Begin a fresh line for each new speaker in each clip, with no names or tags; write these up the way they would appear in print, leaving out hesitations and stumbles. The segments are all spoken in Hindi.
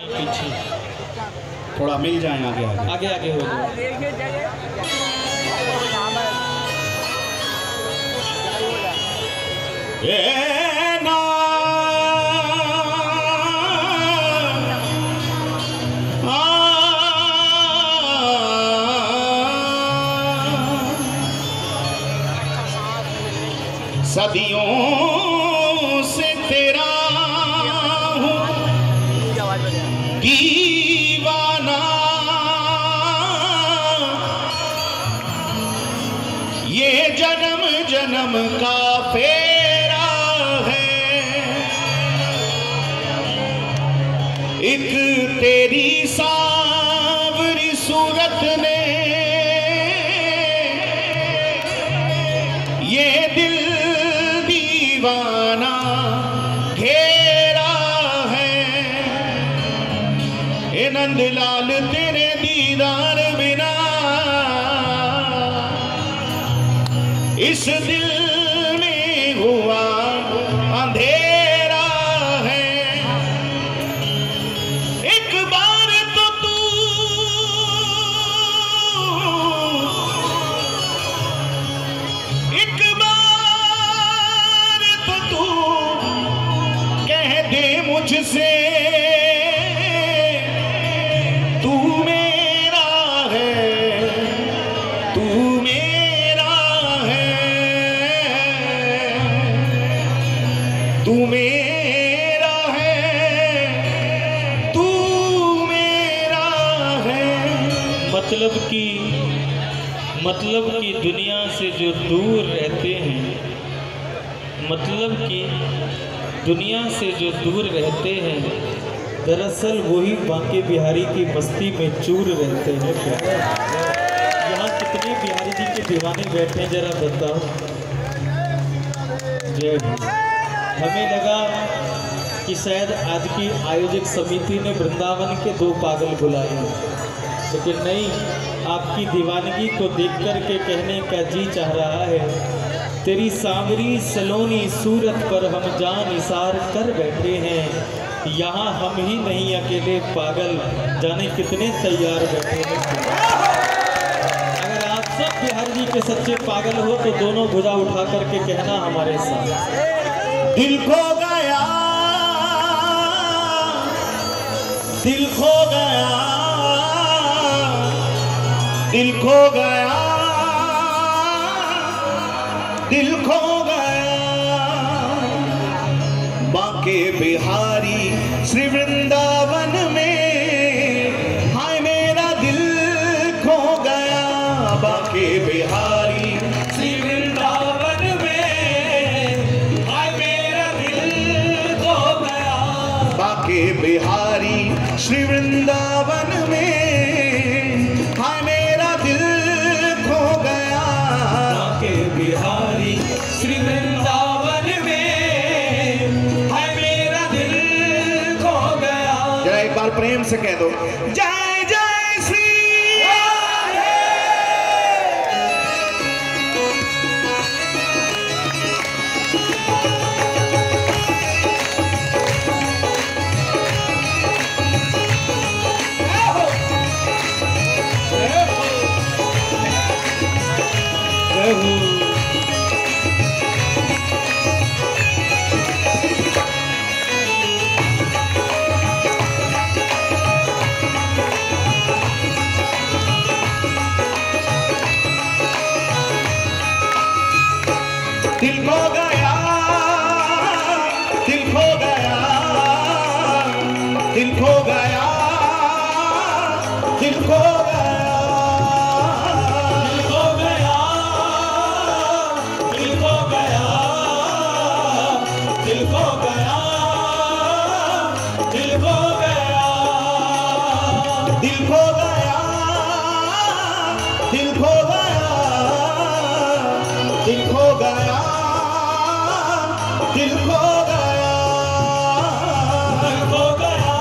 पीछे
थोड़ा मिल जाए, आगे आगे
आगे आगे हो जाए।
ना सदियों से तेरा हूँ दीवाना, ये जन्म जन्म का फेरा है, एक तेरी सांवरी सूरत ने ये दिल दीवाना घेरा है। ए नंदलाल तेरे दीदार बिना इस दिल में हुआ अंधेरा है। एक बार तो तू कह दे मुझसे तू मेरा है, तू मेरा है, तू मेरा है, तू मेरा है।
मतलब की दुनिया से जो दूर रहते हैं, मतलब कि दुनिया से जो दूर रहते हैं, दरअसल वही बांके बिहारी की बस्ती में चूर रहते हैं। यहाँ कितने बिहारी जी के दीवाने बैठे हैं जरा बताओ। जय भीम। हमें लगा कि शायद आज की आयोजक समिति ने वृंदावन के 2 पागल बुलाए, लेकिन नहीं, आपकी दीवानगी को देख कर के कहने का जी चाह रहा है। तेरी सांवरी सलोनी सूरत पर हम जान निसार कर बैठे हैं, यहाँ हम ही नहीं अकेले पागल जाने कितने तैयार बैठे हैं। अगर आप सब बिहार जी के सच्चे पागल हो तो दोनों भुजा उठा करके कहना हमारे साथ।
दिल खो गया, दिल खो गया, दिल खो गया, दिल खो गया, बांके बिहारी श्री वृंदावन में, हाय मेरा दिल खो गया, बांके बिहारी श्री वृंदावन में, हाय मेरा दिल खो गया, बांके बिहारी श्री वृंदावन में, हाय मेरा दिल खो गया, बांके बिहारी श्री वृंदावन में, हाय मेरा दिल खो गया। जरा एक बार प्रेम से कह दो, जय जय श्री दिल खो गया, दिल खो गया, दिल खो गया, दिल खो गया, दिल खो गया, दिल खो गया, दिल खो गया, दिल खो गया, दिल खो गया, दिल खो गया, दिल खो गया, दिल खो गया, दिल खो गया,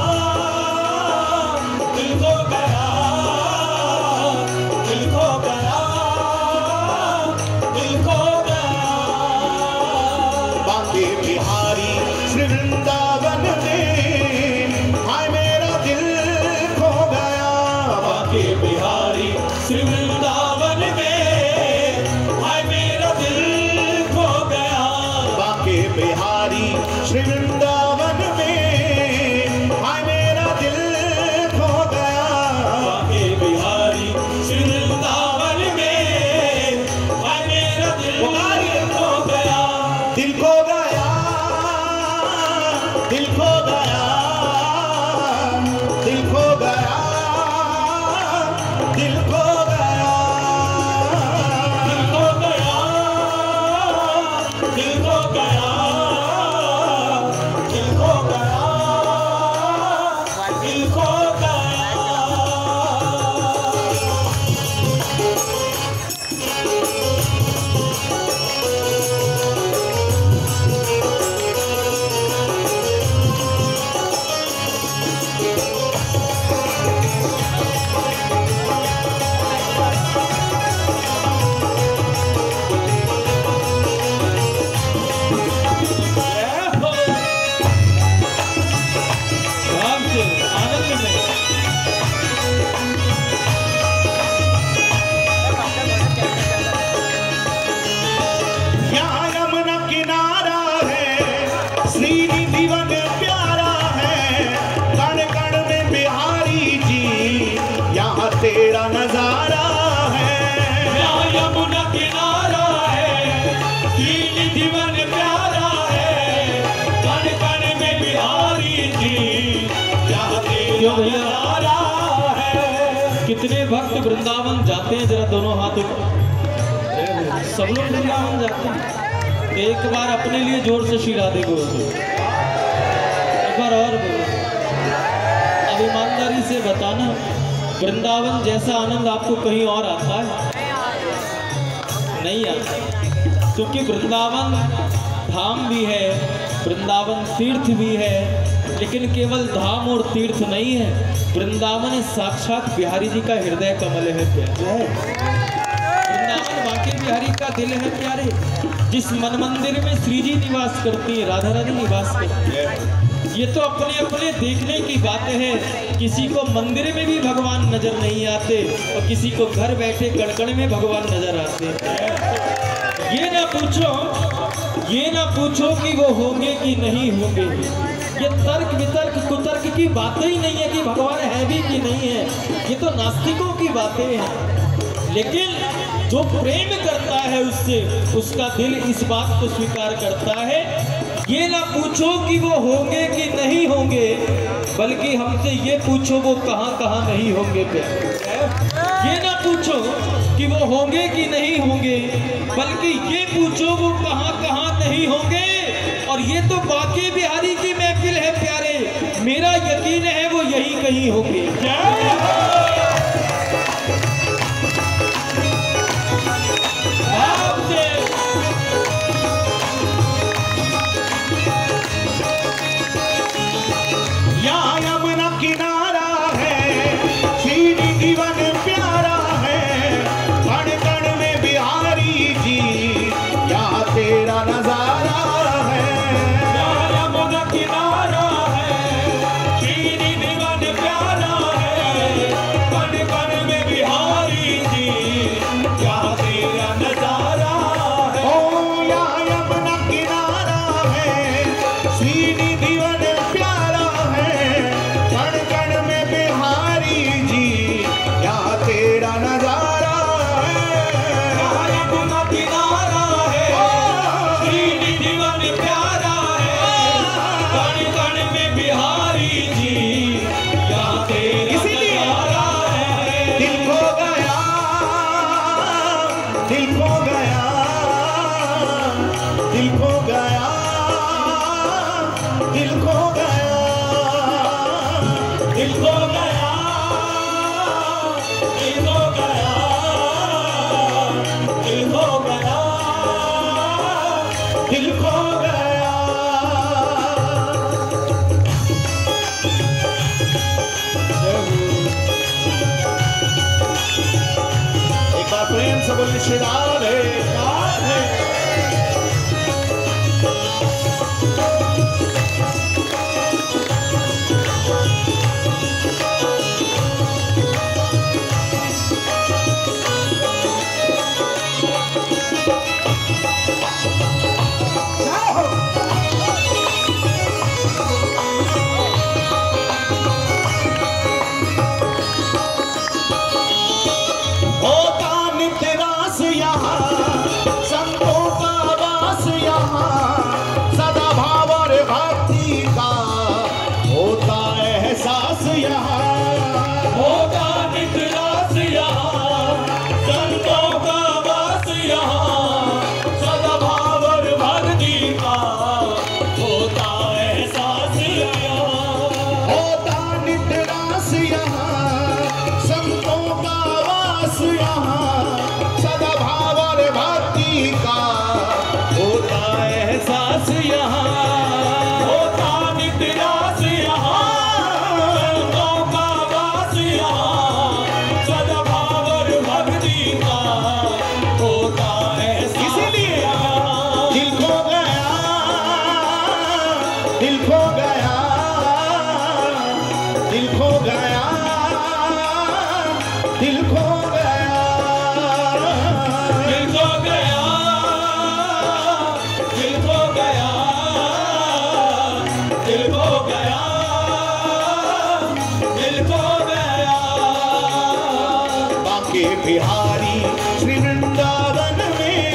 दिल खो गया। तेरा नजारा है, यहाँ यमुना किनारा है, श्रीनिधि वन प्यारा है, कण कण में बिहारी जी, यहाँ तेरा नजारा है।
कितने भक्त वृंदावन जाते हैं, जरा दोनों हाथ सब लोग वृंदावन जाते हैं। तो एक बार अपने लिए जोर से शीरा दे गो, एक बार और बोलो। अब ईमानदारी से बताना, वृंदावन जैसा आनंद आपको कहीं और आता है? नहीं आता, क्योंकि वृंदावन धाम भी है, वृंदावन तीर्थ भी है, लेकिन केवल धाम और तीर्थ नहीं है, वृंदावन साक्षात बिहारी जी का हृदय कमल है प्यारे। वृंदावन बांके बिहारी का दिल है प्यारे। जिस मन मंदिर में श्री जी निवास करती है, राधा रानी निवास करती है। ये तो अपने अपने देखने की बातें हैं। किसी को मंदिर में भी भगवान नजर नहीं आते और किसी को घर बैठे कड़कड़ में भगवान नजर आते हैं। ये ना पूछो कि वो होंगे कि नहीं होंगे। ये तर्क वितर्क कुतर्क की बातें ही नहीं है कि भगवान है भी कि नहीं है। ये तो नास्तिकों की बातें हैं। लेकिन जो प्रेम करता है उससे, उसका दिल इस बात को स्वीकार करता है। ये ना पूछो कि वो होंगे कि नहीं होंगे, बल्कि हमसे ये पूछो वो कहाँ कहाँ नहीं होंगे। ये ना पूछो कि वो होंगे कि नहीं होंगे, बल्कि ये पूछो वो कहाँ कहाँ नहीं होंगे। और ये तो बांके बिहारी की महफिल है प्यारे, मेरा यकीन है वो यही कहीं होंगे।
यहाँ यमुना किनारा है, श्रीनिधि वन प्यारा है, कण कण में बिहारी जी, यहाँ तेरा नजारा है। यहाँ यमुना किनारा है, श्रीनिधि वन प्यारा है, कण कण में बिहारी जी, यहाँ तेरा नजारा है। ओ यहाँ यमुना किनारा है, श्रीनिधि वन प्यारा है, कण कण में बिहारी जी, यहाँ तेरा नजारा है। यहाँ यमुना किनारा है, श्रीनिधि वन प्यारा है, कण कण में बिहारी जी, यहाँ तेरा नजारा है। दिल खो गया, दिल खो गया, दिल खो गया, दिल खो गया, दिल खो गया, दिल खो गया, दिल खो गया, दिल खो गया। एक बार प्रेम से बोलिए श्री राधे राधे। होता नित्य रास यहाँ, संतों का वास यहाँ, सदा भाव और भक्ति का होता एहसास यहाँ। होता नित्य रास यहाँ, संतों का वास यहाँ, सदा भाव और भक्ति का होता एहसास यहाँ। होता नित्य दिल खो गया, दिल खो गया,
दिल खो गया, दिल खो गया, दिल खो गया, दिल खो गया।
बांके बिहारी श्री वृंदावन में,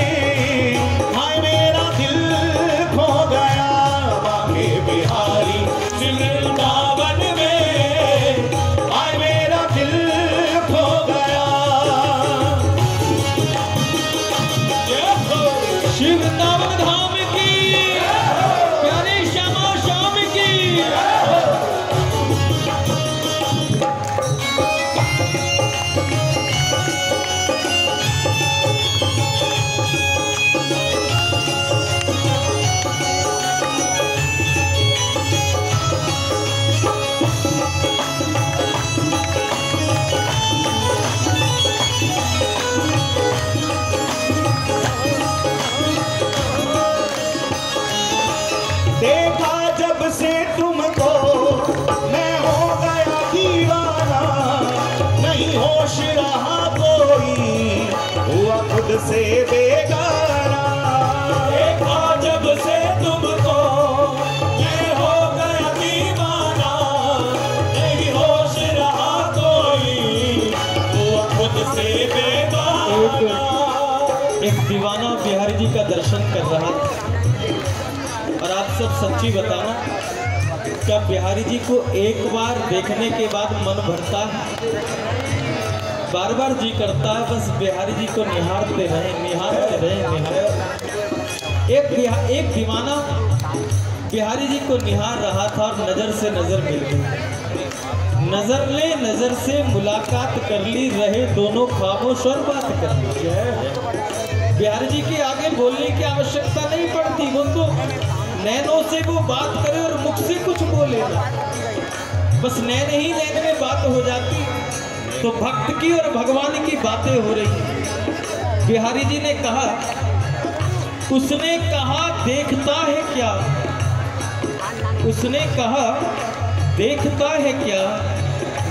हाय मेरा दिल खो गया। बांके बिहारी
श्री वृंदावन में,
हाय मेरा दिल खो गया।
श्री वृंदावन धाम की, प्यारे श्यामा श्याम की।
देखा जब से तुमको मैं हो गया दीवाना, नहीं होश रहा कोई, हुआ खुद से बेगाना।
देखा जब से तुमको मैं हो गया दीवाना, नहीं होश रहा कोई, हुआ खुद से बेगाना। एक दीवाना बिहारी जी का दर्शन कर रहा था, और आप सब सच्ची बताना, क्या बिहारी जी को एक बार देखने के बाद मन भरता है? बार बार जी करता है बस बिहारी जी को निहारते रहे, निहारते रहे, निहारते। एक दीवाना बिहारी जी को निहार रहा था और नजर से नजर मिल गई। नजर से मुलाकात कर ली, रहे दोनों खामोश और बात कर ली। बिहारी जी के आगे बोलने की आवश्यकता नहीं पड़ती, वो तो नैनों से वो बात करे और मुख से कुछ बोले ना, बस नैन ही नैन में बात हो जाती। तो भक्त की और भगवान की बातें हो रही। बिहारी जी ने कहा, उसने कहा देखता है क्या, उसने कहा देखता है क्या,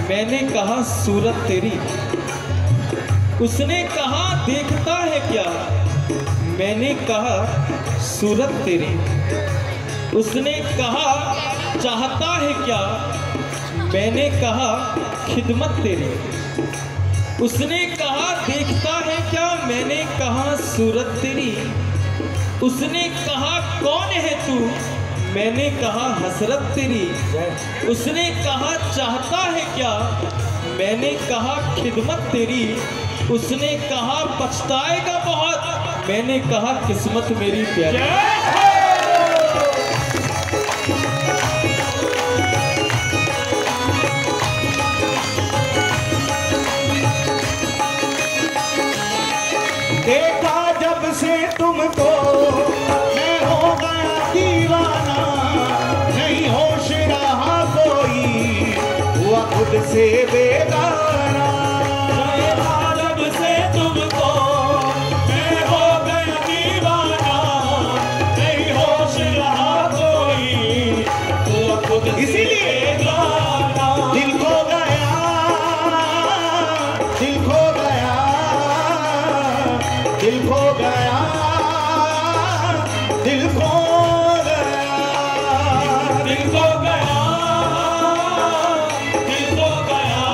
मैंने कहा सूरत तेरी। उसने कहा देखता है क्या, मैंने कहा सूरत तेरी। उसने कहा चाहता है क्या, मैंने कहा खिदमत तेरी। उसने कहा देखता है क्या, मैंने कहा सूरत तेरी। उसने कहा कौन है तू, मैंने कहा हसरत तेरी। उसने कहा चाहता है क्या, मैंने कहा खिदमत तेरी। उसने कहा पछताएगा बहुत, मैंने कहा किस्मत मेरी प्यारी।
देखा जब से तुमको मैं हो गया दीवाना, नहीं होश रहा कोई, हुआ खुद से बेगाना।
देखा जब से तुमको मैं हो गया दीवाना, नहीं होश रहा कोई, हुआ खुद से
इसीलिए
बेगाना।
दिल खो गया, दिल खो गया, दिल खो गया, दिल खो गया,
दिल खो गया, दिल खो गया,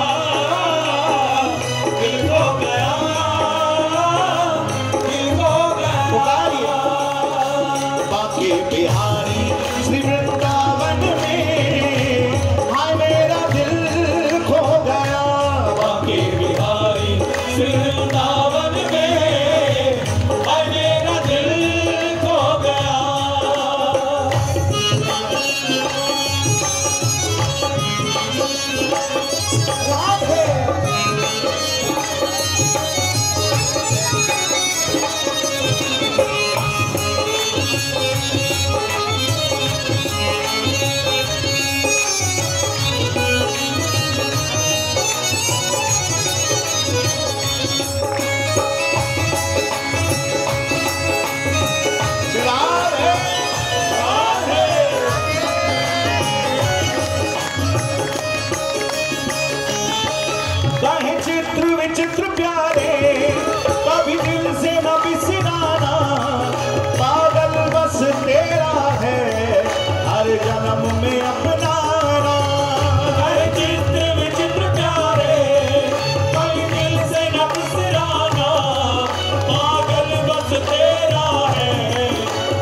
चित्र विचित्र प्यारे कभी दिल से न बिसराना, पागल बस तेरा है हर जन्म में अपनाना।
चित्र विचित्र प्यारे कभी दिल से न बिसराना, पागल बस तेरा है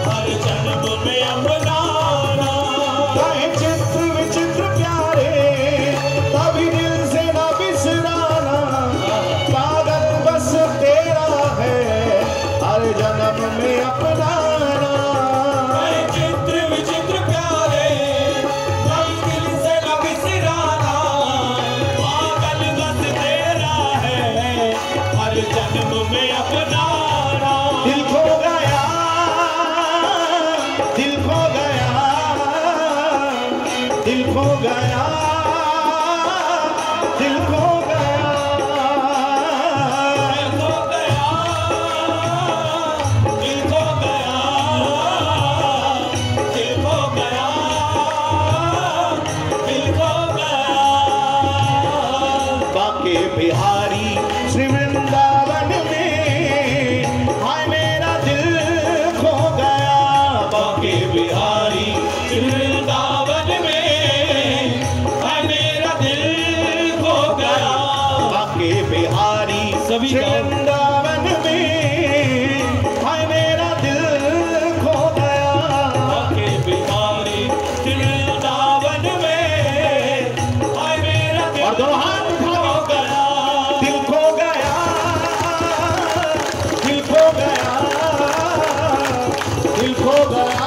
हर जन्म में अपनाना।
चित्र विचित्र प्यारे कभी दिल से न बिसराना, पागल बस तेरा है हर जन्म में अपनाना।
चित्र विचित्र प्यारे कभी दिल से न बिसराना, पागल बस तेरा है हर जन्म में अपनाना।
दिल खो गया, दिल खो गया, दिल खो गया, दिल खो गया,
दिल खो गया, दिल खो गया, दिल खो गया।
बाके बिहारी श्री वृंदावन में हाय मेरा दिल खो गया। बाके बिहारी
श्री वृंदावन में है मेरा दिल खो गया।
बाके बिहारी
सभी
श्री
गाओ।
वृंदावन में हाय मेरा दिल खो गया।
बाके बिहारी श्री वृंदावन में है मेरा दिल
और दोनों हाथ
खो गया।
दिल खो गया, दिल खो गया, दिल खो गया,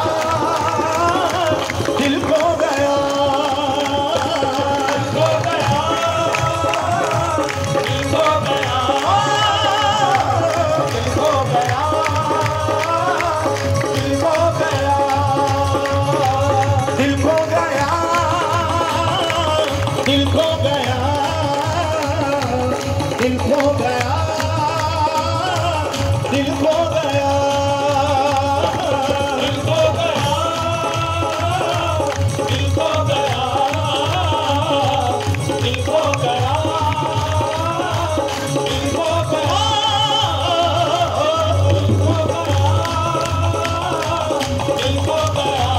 दिल खो गया,
खो गया, दिल खो गया,
दिल खो गया, दिल खो गया, दिल खो गया, दिल खो गया, दिल खो गया, दिल खो गया,
दिल खो गया, दिल खो गया, दिल खो गया, दिल खो गया, दिल खो गया,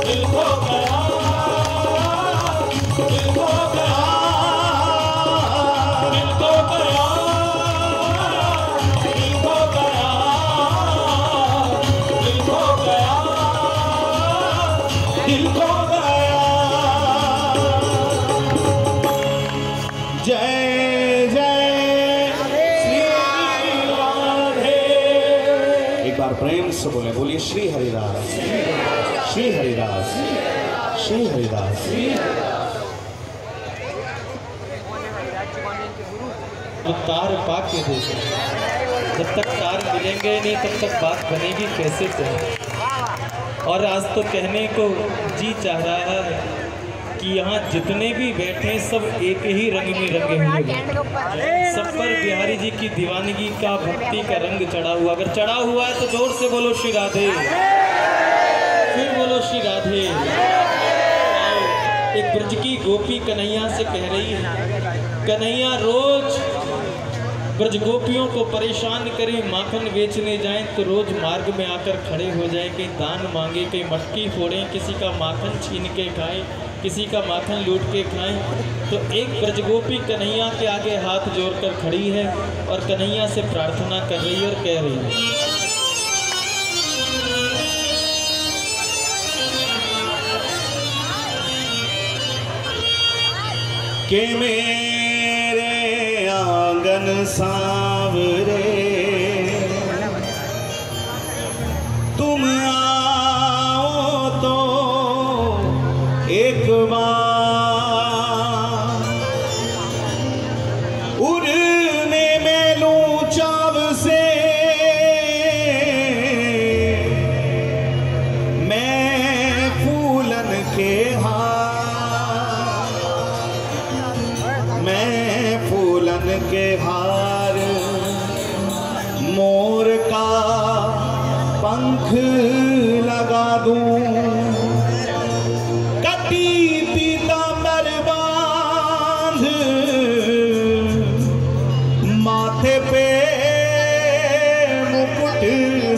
दिल खो गया, दिल खो गया, दिल खो गया, दिल खो गया, दिल खो गया,
दिल खो गया। जय जय श्री राधे। एक बार प्रेम से बोले, बोलिए श्री हरिदास, श्री हरिदास, श्री हरिदास।
तो तार पा के देखो, जब तक तार मिलेंगे नहीं तब तक बात बनेगी कैसे से। और आज तो कहने को जी चाह रहा है कि यहाँ जितने भी बैठे सब एक ही रंग में रंगे हुए हैं। सब पर बिहारी जी की दीवानगी का, भक्ति का रंग चढ़ा हुआ। अगर चढ़ा हुआ है तो जोर से बोलो श्री राधे, फिर बोलो श्री राधे। एक ब्रज की गोपी कन्हैया से कह रही है, कन्हैया रोज ब्रज गोपियों को परेशान करें, माखन बेचने जाएं तो रोज मार्ग में आकर खड़े हो जाएं, कहीं दान मांगे, कहीं मटकी फोड़ें, किसी का माखन छीन के खाएं, किसी का माखन लूट के खाएं। तो एक ब्रज गोपी कन्हैया के आगे हाथ जोड़कर खड़ी है और कन्हैया से प्रार्थना कर रही है और कह रही है,
के मेरे आंगन सांवरे तुम आओ तो एक बार उड़ने में लूं चाव से मैं फूलन के मैं फूलन के हार मोर का पंख लगा दूं, कटी पीतांबर बांध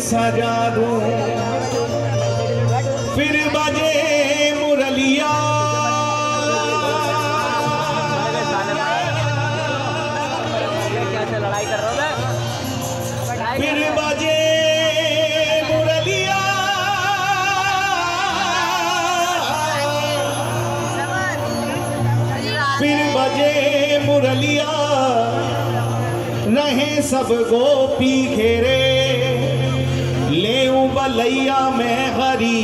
सजा दूं, फिर बजे मुरलिया, फिर बजे मुरलिया, फिर बजे मुरलिया, रहे सब गोपी घेरे, लेऊं बलैया में हरी,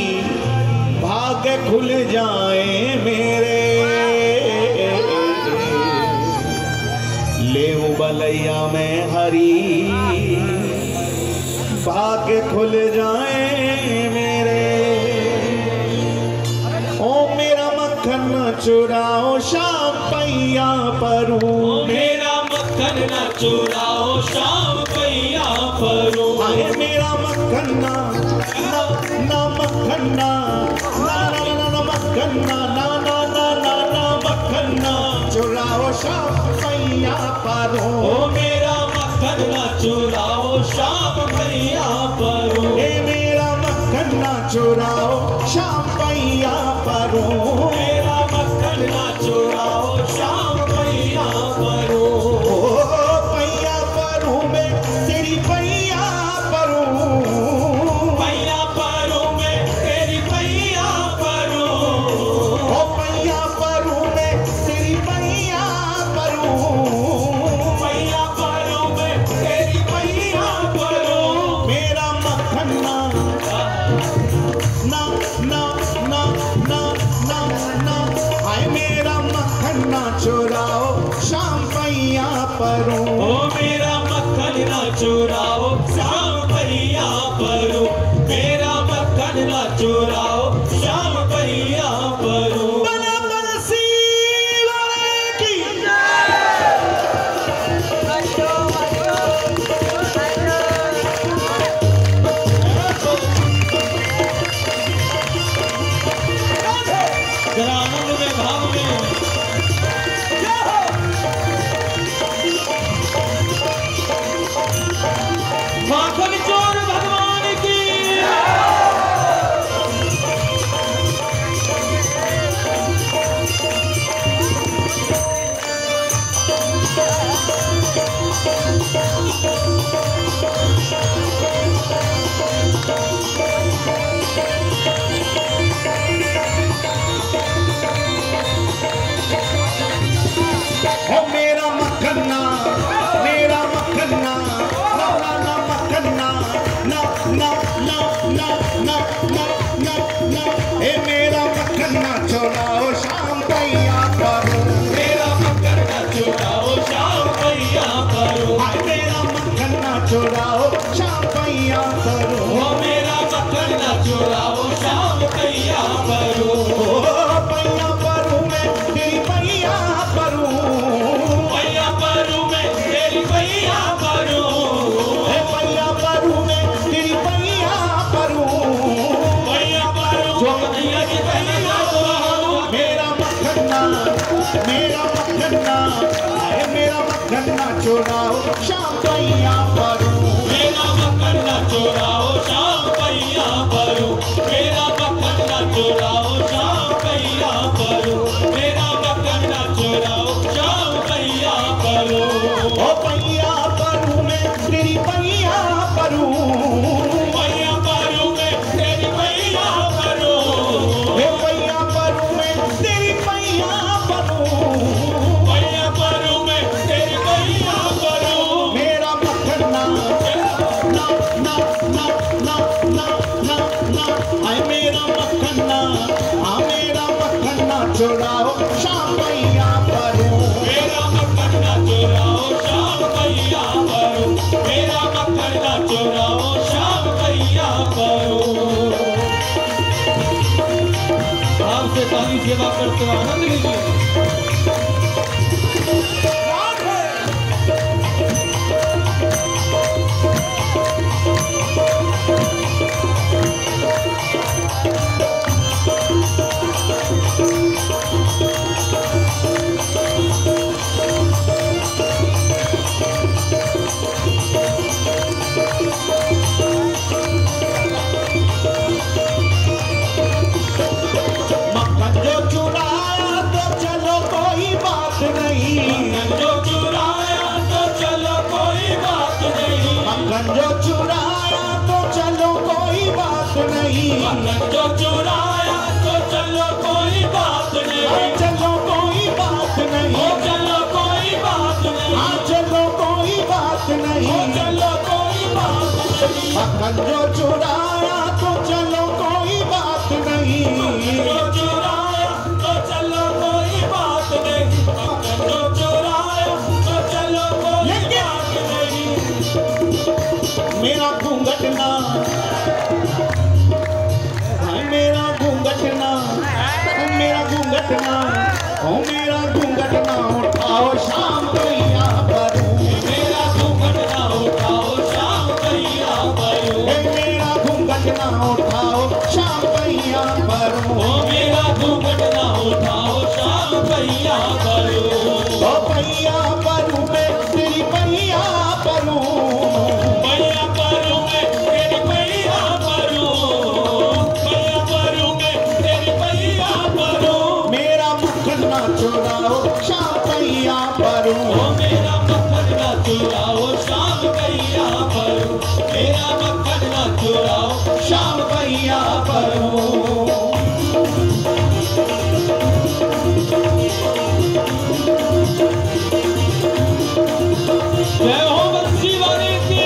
भाग्य खुल जाए मेरे, लेऊं बलैया में हरी, भाग्य खुल जाए मेरे। ओ मेरा मक्खन न चुराओ, शाम पैया परूं,
मेरा मक्खन न चुराओ, शाम पैया परूं।
आए मेरा मक्खन ना मक्खन ना मक्खन ना मक्खन ना चुराओ, शाम पैया परूं।
ओ मेरा मक्खन न चुराओ, शाम पैया परूं।
ए मेरा मक्खन ना चुराओ, शाम पैया परूं।
मेरा मक्खन न चुराओ, शाम पैया परूं।
ओ पैया परूं मैं तेरी पैया परूं,
पैया परूं मैं तेरी पैया परूं।
ओ पैया परूं मैं तेरी पैया परूं,
पैया परूं मैं तेरी पैया परूं।
मेरा मक्खन ना आए मेरा मक्खन ना चुराओ, शाम पैया परूं।
ओ मेरा मक्खन न चुराओ, शाम पैया परूं। मेरा मक्खन न चुराओ, शाम पैया परूं।
बना बंसी वाले की
जरा आनंद में भाव में माखन चोर भगवान की।
ओ मेरा मक्खन ना मक्खन ना मक्खन ना ए मेरा मक्खन ना चुराओ, शाम पैया परूं।
मेरा मक्खन न चुराओ, शाम पैया परूं।
हाय मेरा मक्खन ना चुराओ, शाम पैया परूं।
ओ मेरा मक्खन न चुराओ, शाम पैया परूं।
ओ पैया परूं मैं तेरी पैया परूं,
पैया परूं मैं तेरी पैया परूं।
ए पैया परूं मैं तेरी पैया परूं।
पैया परूं जो कन्हैया जी पैया परूं।
मेरा मक्खन ना आए मेरा मक्खन ना चुराओ, शाम पैया परूं।
मेरा मक्खन न चुराओ, शाम पैया परूं। मेरा मक्खन न चुराओ, शाम पैया परूं। मेरा मक्खन न चुराओ, शाम पैया परूं।
ओ पैया परूं मैं तेरी पैया परूं,
पैया परूं मैं तेरी पैया परूं।
ए पैया परूं मैं तेरी पैया परूं।
पैया परूं मैं तेरी पैया परूं।
मेरा मक्खन ना आए मेरा मक्खन ना मेरा मक्खन ना चुराओ, शाम पैया परूं।
मेरा मक्खन न चुराओ, शाम पैया परूं। मेरा मक्खन न चुराओ, शाम पैया परूं। आपसे ताली सेवा करते हुए आनंद लीजिए।
बात नहीं।
मक्खन जो चुराया तो चलो कोई बात नहीं।
मक्खन जो चुराया तो चलो कोई बात नहीं।
मक्खन जो चुराया तो चलो कोई बात नहीं।
चलो कोई बात नहीं।
चलो कोई बात नहीं।
हाँ चलो कोई बात नहीं।
चलो कोई बात नहीं।
मक्खन जो चुराया तो चलो कोई बात नहीं।
जो चुराया तो चलो कोई बात नहीं। मक्खन जो चुराया तो चलो कोई बात नहीं।
मेरा घूंघट ना, मेरा घूंघट ना, मेरा घूंघट ना, ओ मेरा घूंघट ना उठाओ शाम कैया करूं।
मेरा घूंघट ना उठाओ शाम कैया करूं।
मेरा घूंघट ना उठाओ शाम कैया करूं।
ओ मेरा घूंघट ना उठाओ शाम कैया करूं।
ओ कैया करूं मैं तेरी कैया करूं।
कैया करूं मैं तेरी कैया करूं। कैया करूं मैं तेरी कैया करूं।
मेरा मक्खन ना चुराओ शाम कैया करूं।
ओ मेरा मक्खन ना चुराओ शाम कैया करूं। मेरा मक्खन ना चुराओ
शाम कैया करूं।
जय हो बंसी वाली की।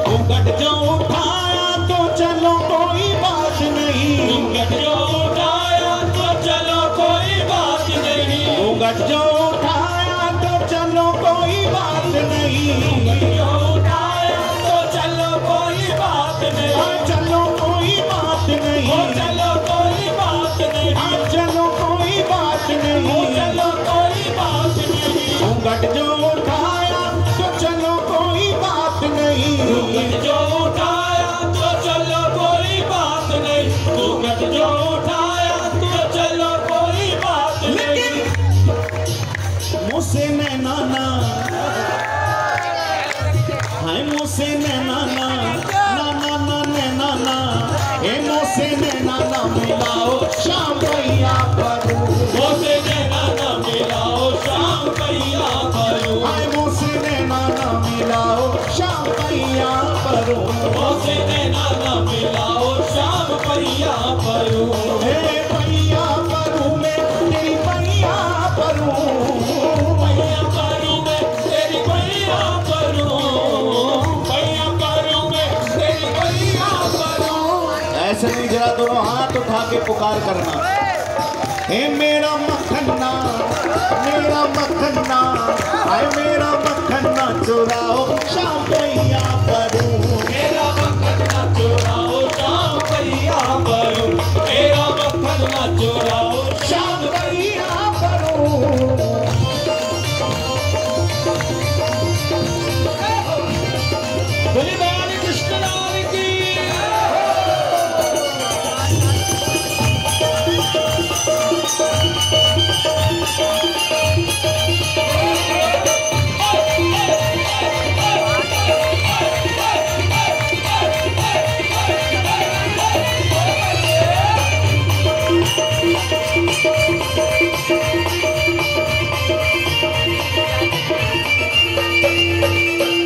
घूंघट जो उठाया तो चलो कोई बात नहीं।
घूंघट जो उठाया तो चलो कोई बात नहीं।
घूंघट जो उठाया तो चलो कोई बात नहीं।
जो उठाया तो चलो कोई बात नहीं।
हाँ चलो कोई बात नहीं।
चलो कोई बात नहीं।
हाँ चलो कोई बात नहीं।
चलो कोई बात नहीं।
घूंघट जो उठाया तो चलो कोई बात नहीं।
घूंघट जो उठाया तो चलो कोई बात नहीं। घूंघट जो उठाया तो चलो कोई बात नहीं।
मुझसे नैना ना, हाय मुझसे नैना ना, ना ना ना नैना ना, हे मुझसे नैना ना मिलाओ शाम कैया करूं।
मुझसे नैना ना मिलाओ शाम कैया करूं।
हाय मुझसे नैना ना मिलाओ शाम कैया करूं।
मुझसे नैना ना मिलाओ शाम कैया करूं।
हे कैया करूं मैं तेरी कैया करूं।
कैया करूं मैं तेरी कैया करूं। कैया करूं मैं तेरी कैया करूं।
ऐसे नहीं, जरा दोनों हाथ उठा के पुकार करना। हे मेरा मखन्ना, मेरा मखन्ना, हाय मेरा मखन्ना चुराओ शाम कैया करूं।
मेरा मक्खन ना चुराओ शाम कैया करूं। मेरा मक्खन ना चुराओ
शाम कैया करूं।
बोली भगवान कृष्ण लाल की।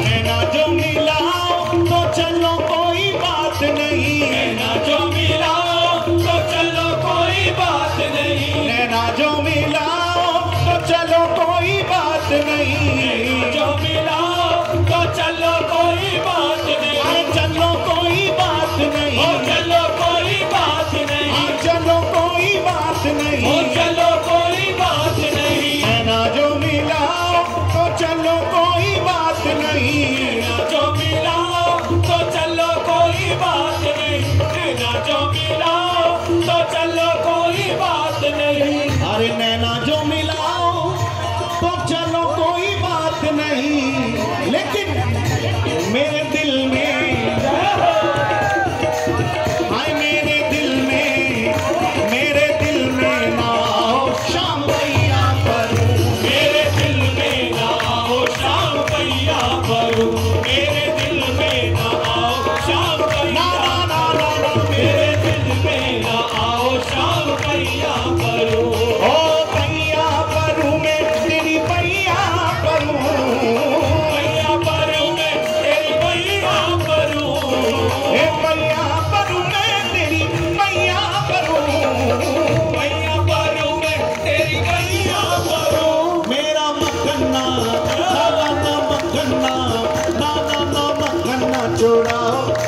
नैना जो मिलाओ तो चलो कोई बात नहीं।
नैना जो मिलाओ तो चलो कोई बात नहीं।
नैना जो मिलाओ तो चलो कोई बात नहीं।
जो मिलाओ तो चलो कोई बात नहीं।
अरे चलो कोई बात नहीं।
ओ चलो कोई बात नहीं।
हाँ चलो कोई बात
ओ
नहीं।
चलो कोई बात नहीं।
नैना जो मिलाओ तो चलो कोई बात नहीं।
नैना जो मिलाओ तो चलो कोई बात नहीं। नैना जो मिलाओ तो चलो कोई बात नहीं।
अरे नैना जो मिलाओ तो चलो कोई बात नहीं। लेकिन मेरे दिल में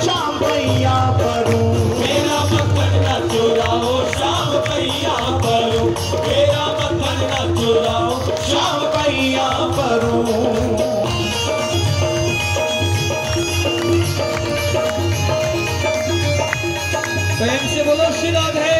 शाम भैया परूं,
मेरा मक्खन न चुराओ शाम भैया परूं, मेरा मक्खन न चुराओ
शाम भैया परूं।
प्रेम से बोलो श्री राधे।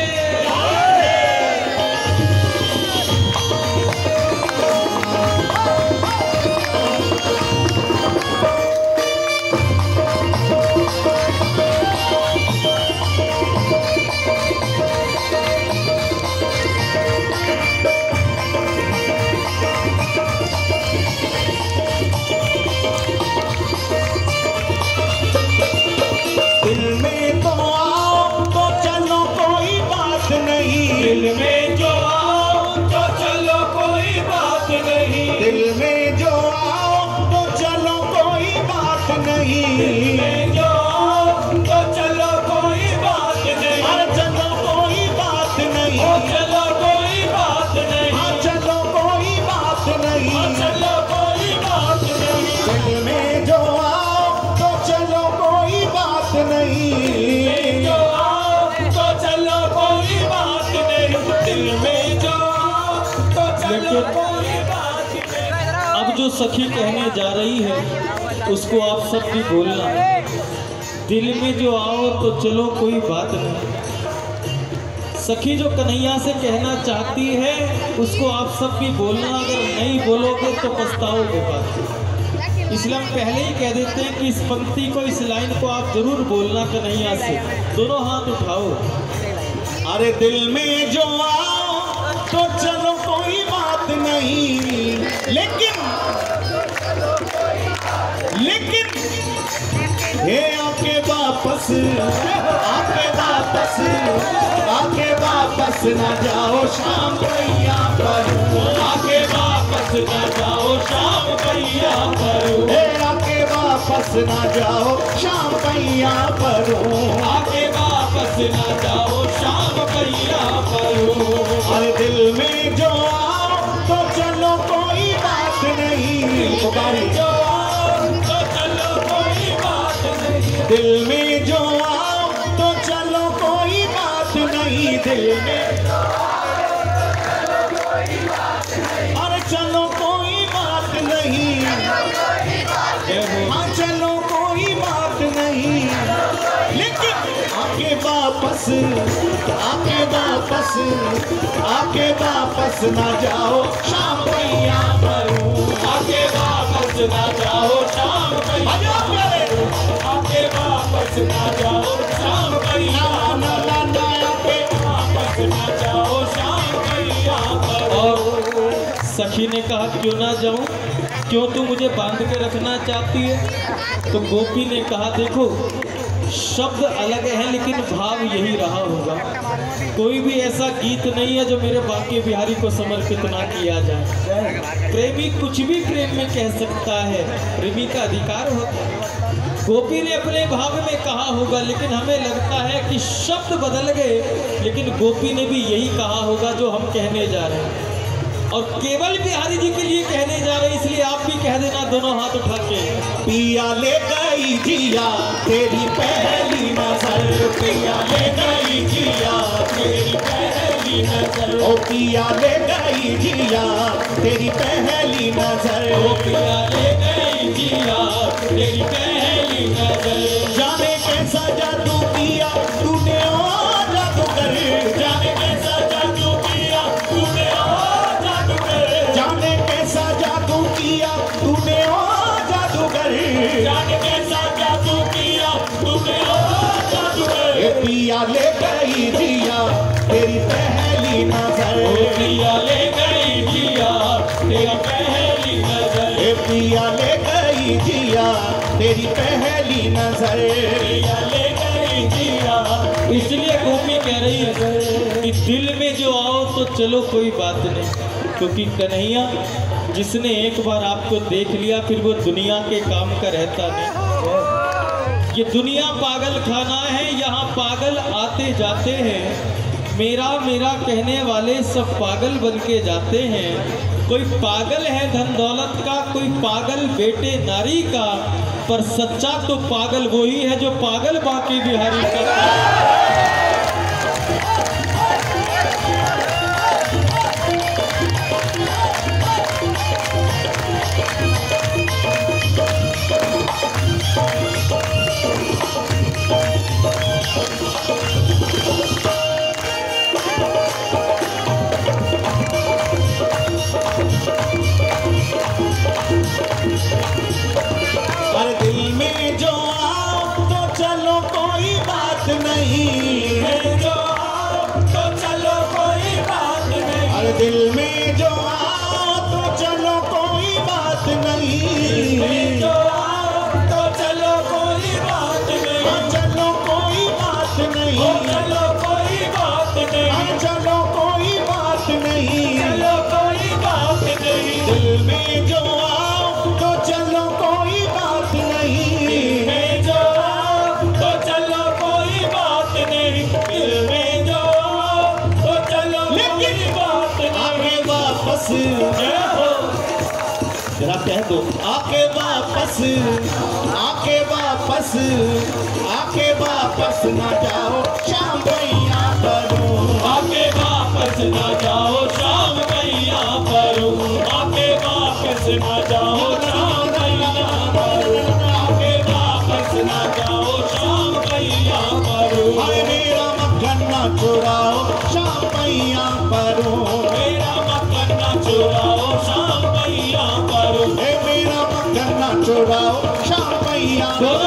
दिल में तो आओ तो चलो कोई बात नहीं,
दिल में जो आओ तो चलो कोई बात नहीं,
दिल में जो आओ तो चलो कोई बात नहीं,
दिल में जो आओ तो चलो कोई बात नहीं,
अरे चलो कोई बात नहीं,
ओ चलो कोई बात नहीं,
हाँ चलो कोई बात नहीं,
ओ चलो कोई बात नहीं,
दिल में जो आओ तो चलो कोई बात नहीं,
जो आओ तो चलो कोई बात नहीं, दिल में जो आओ तो चलो कोई बात नहीं। अब जो सखी कहने जा रही है उसको आप सब भी बोलना, दिल में जो आओ तो चलो कोई बात नहीं। सखी जो कन्हैया से कहना चाहती है उसको आप सब भी बोलना, अगर नहीं बोलोगे तो पछताओगे बात। इसलिए हम पहले ही कह देते हैं कि इस पंक्ति को, इस लाइन को आप जरूर बोलना कन्हैया से। दोनों हाथ उठाओ।
अरे दिल में जो आओ तो चलो कोई बात नहीं, लेकिन हे आके वापस, आके वापस, आके वापस ना जाओ शाम भैया परूं,
आके वापस न जाओ शाम भैया परूं,
हे आके वापस ना जाओ शाम भैया परूं,
आके वापस न जाओ शाम भैया परूं।
अरे दिल में जो आओ तो चलो कोई बात नहीं, पुकारी
जो आओ तो चलो कोई बात नहीं,
दिल में जो आओ तो चलो कोई बात नहीं, दिल में अरे चलो कोई बात नहीं, हाँ चलो कोई बात नहीं, लेकिन आके वापस, आके वापस, आके वापस ना जाओ शाम भैया परूं,
आके वापस न जाओ शाम भैया परूं, आके वापस न जाओ शाम भैया
ना ना ना आके
वापस न जाओ शाम भैया परूं। और सखी ने कहा क्यों ना जाऊं, क्यों तू मुझे बांध के रखना चाहती है? तो गोपी ने कहा देखो शब्द अलग है लेकिन भाव यही रहा होगा। कोई भी ऐसा गीत नहीं है जो मेरे बांके बिहारी को समर्पित ना किया जाए। प्रेमी कुछ भी प्रेम में कह सकता है, प्रेमी का अधिकार होता है। गोपी ने अपने भाव में कहा होगा, लेकिन हमें लगता है कि शब्द बदल गए, लेकिन गोपी ने भी यही कहा होगा जो हम कहने जा रहे हैं, और केवल बिहारी जी के लिए कहने जा रहे हैं। इसलिए आप भी कह देना दोनों हाथ उठा के।
पिया ले गई जिया तेरी पहली नजर, पिया ले गई जिया तेरी पहली नजर, ओ पिया ले गई जिया तेरी पहली नजर,
ओ पिया ले गई जिया तेरी पहली नजर।
जाने कैसा जादू किया तूने ओ जादूगर,
जाने कैसा जादू किया तूने ओ जादूगर,
जाने कैसा जादू किया तूने ओ जादूगर,
जाने कैसा जादू किया तूने ओ जादूगर।
ए पिया ले गई जिया तेरी पहली नजर,
ओ पिया ले गई जिया तेरी पहली नजर,
ए पिया ले गई जिया तेरी पहली नजर,
पिया ले गई जिया। इसलिए गोपी कह रही है कि दिल में जो आओ तो चलो कोई बात नहीं, क्योंकि कन्हैया जिसने एक बार आपको देख लिया फिर वो दुनिया के काम का रहता नहीं। ये दुनिया पागल खाना है, यहाँ पागल आते जाते हैं। मेरा मेरा कहने वाले सब पागल बन के जाते हैं। कोई पागल है धन दौलत का, कोई पागल बेटे नारी का, पर सच्चा तो पागल वही है जो पागल बांके बिहारी का।
अरे दिल में जो आओ तो चलो कोई बात नहीं, जो आओ तो चलो कोई बात नहीं। अरे दिल में जो आओ तो चलो कोई बात नहीं, जो आओ तो चलो कोई बात नहीं। चलो कोई बात नहीं, चलो कोई बात नहीं, चलो कोई बात नहीं, चलो कोई बात नहीं। दिल में जो आओ तो चलो कोई बात नहीं, में जो आओ तो चलो कोई बात नहीं। दिल में जो आओ तो चलो कोई बात नहीं। आगे वापस
जरा कह दो,
आके वापस, आके वापस, आके वापस ना जाओ शाम भैया करो।
आके वापस ना जाओ शाम भैया करो, आके वापस ना जाओ शाम भैया करो, आके वापस ना जाओ शाम भैया करो।
अरे मेरा मक्खन ना चुराओ शाम भैया करो,
मेरा मक्खन ना चुराओ शाम भैया करो,
मेरा मक्खन ना चुराओ शाम भैया करो,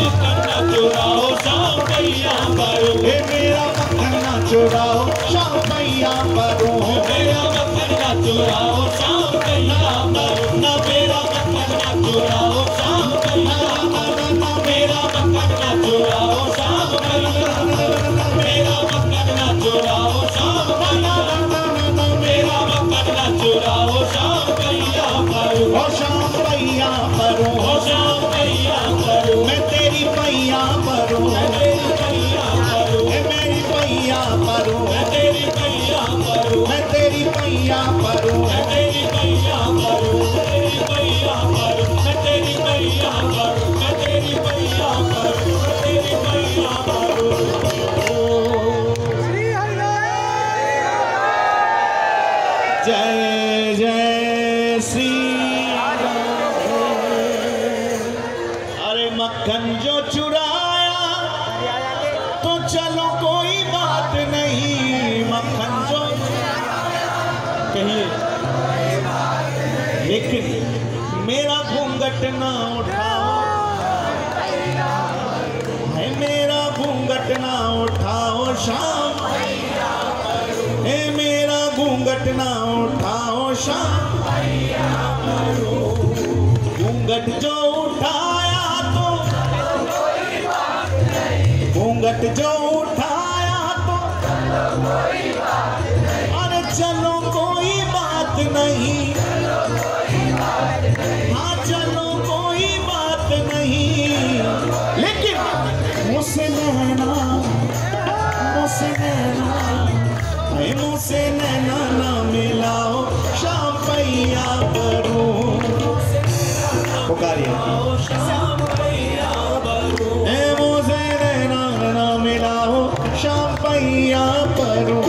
मक्खन ना चुराओ शाम भैया करो,
मेरा मक्खन ना चुराओ शाम भैया करो,
मेरा मक्खन ना चुराओ शाम भैया करो, ना मेरा मक्खन ना चुराओ शाम भैया करो, ना मेरा मक्खन ना चुराओ शाम भैया करो, मेरा मक्खन ना चुराओ शाम भैया करो, मेरा मक्खन ना चुराओ शाम भैया करो,
ओ शाम भैया करो,
ओ शाम भैया करो,
मैं तेरी भैया करो,
मैं तेरी भैया करो,
मेरी भैया करो,
मैं तेरी भैया करो,
मैं तेरी भैया करो,
मैं तेरी भैया करो, तेरी भैया करो, मैं तेरी भैया करो, मैं तेरी भैया करो, मैं तेरी भैया करो।
जय जय श्री राम। अरे मक्खन जो चुराया तो चलो कोई बात नहीं, मक्खन जो
कहिए,
लेकिन मेरा घूंघट ना उठाओ, है मेरा घूंघट ना उठाओ शाम, है मेरा घूंघट ना उठाओ शाम। घूंघट जो उठाया तो, घूंघट जो उठाया तो, अरे चलो कोई बात नहीं, हाँ चलो कोई बात नहीं। लेकिन मुझसे नैना, मुझसे नैना, मुझसे नैना ना मिलाओ शाम भैया करो। पुकारिए मुझसे नैना ना मिलाओ शाम भैया करो।